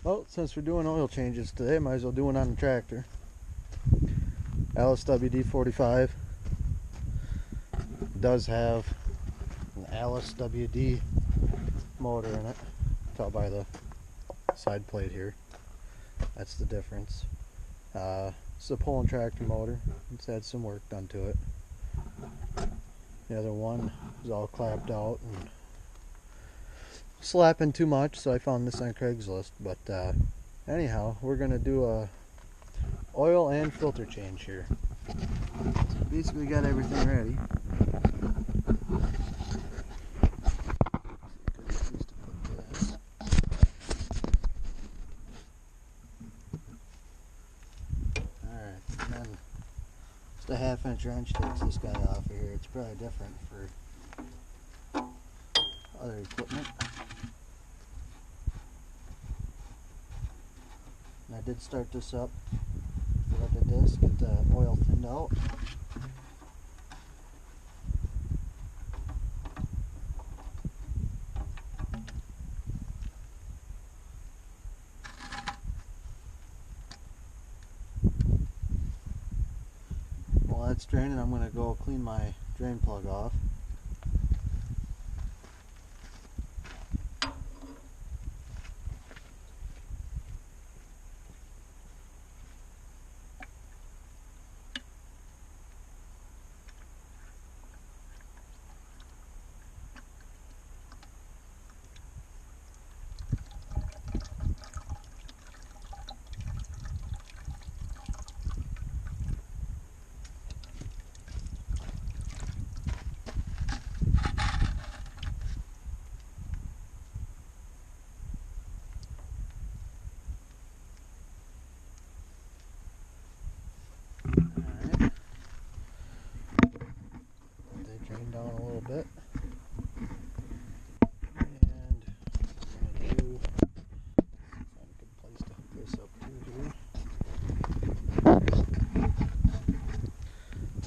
Well, since we're doing oil changes today, might as well do one on the tractor. Allison WD-45 does have an Allison WD motor in it. Tell by the side plate here. That's the difference. It's a pulling tractor motor. It's had some work done to it. The other one is all clapped out and slapping too much, so I found this on Craigslist. But anyhow, we're gonna do a oil and filter change here. So basically got everything ready. Alright, and then just a 1/2 inch wrench takes this guy off of here. It's probably different for other equipment. And I did start this up. What I did is get the oil thinned out. While that's draining, I'm going to go clean my drain plug off. Down a little bit, and I'm going to do, find a good place to hook this up to here.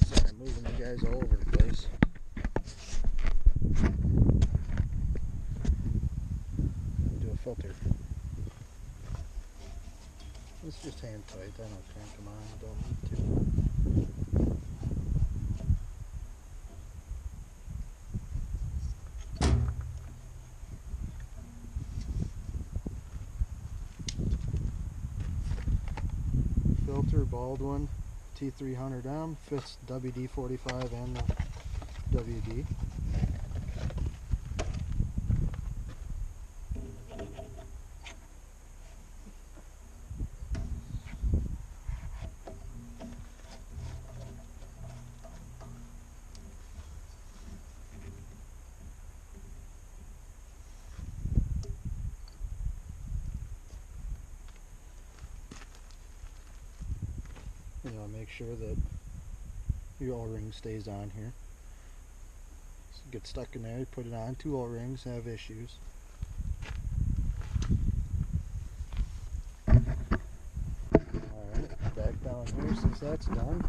Sorry, I'm moving you guys all over the place. Do a filter. It's just hand tight. I don't crank them on. Don't need to. Filter Baldwin T300M fits WD-45 and the WD. You know, make sure that your O-ring stays on here. So get stuck in there, you put it on. 2 O-rings have issues. Alright, back down here since that's done.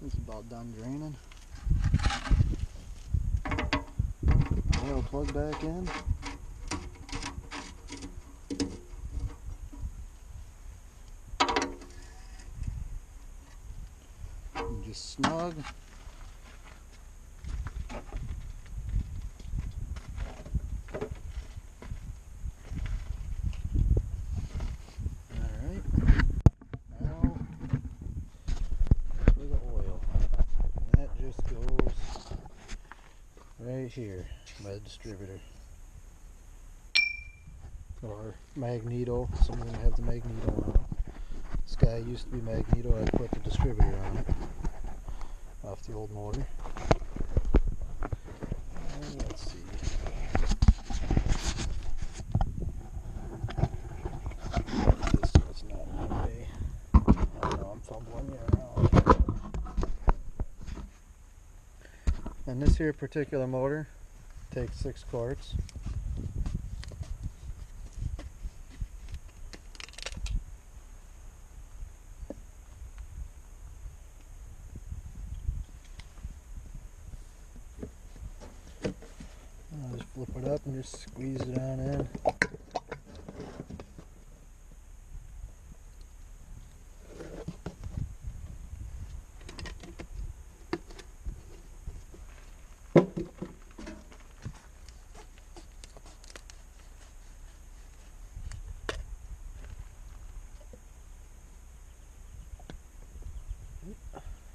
It's about done draining. Oil plug back in. And just snug. Right here by the distributor, or magneto. Some of them have the magneto on it. This guy used to be magneto. I put the distributor on it off the old motor. And let's see. This so it's not in the way. I know I'm fumbling you around. And this here particular motor takes 6 quarts. I'll just flip it up and just squeeze it on in.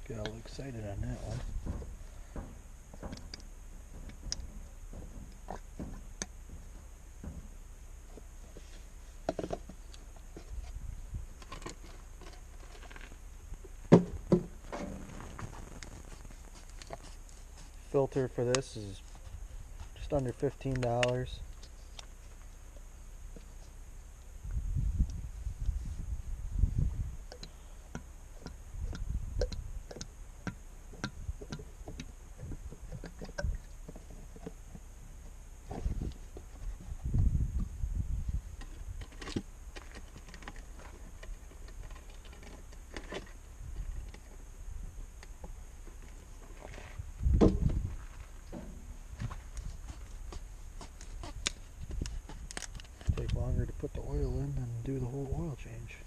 Got all excited on that one. Filter for this is just under $15. Take longer to put the oil in than do the whole oil change.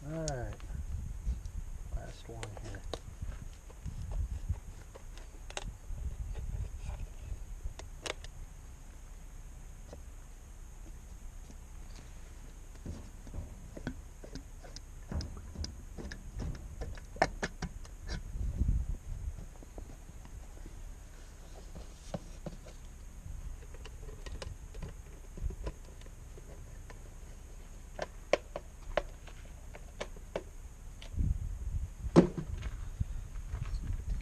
Alright, last one here.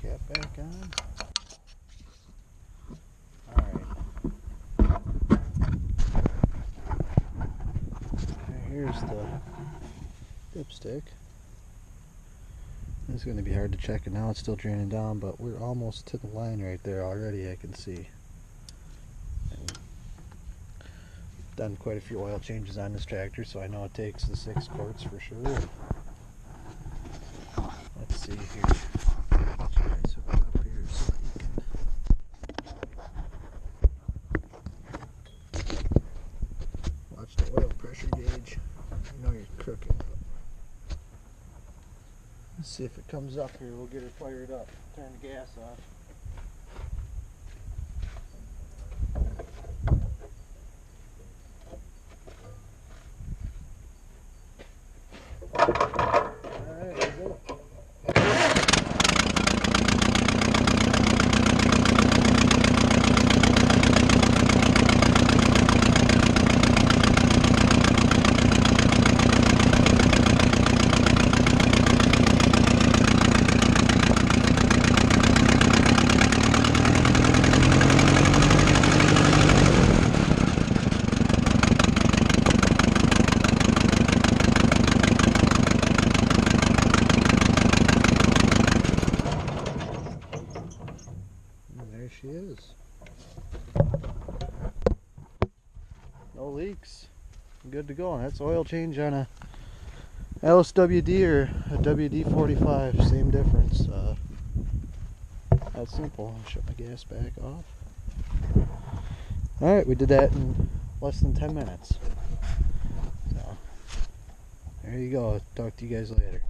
Cap back on. Alright. Here's the dipstick. It's going to be hard to check it now. It's still draining down, but we're almost to the line right there already, I can see. And done quite a few oil changes on this tractor, so I know it takes the 6 quarts for sure. Let's see here. Watch the oil pressure gauge. You know you're cooking. Let's see if it comes up here. We'll get it fired up. Turn the gas off. Alright, here we go. There she is. No leaks. Good to go. That's oil change on a LSWD or a WD-45, same difference. That's simple. I'll shut my gas back off. Alright, we did that in less than 10 minutes. So, there you go. Talk to you guys later.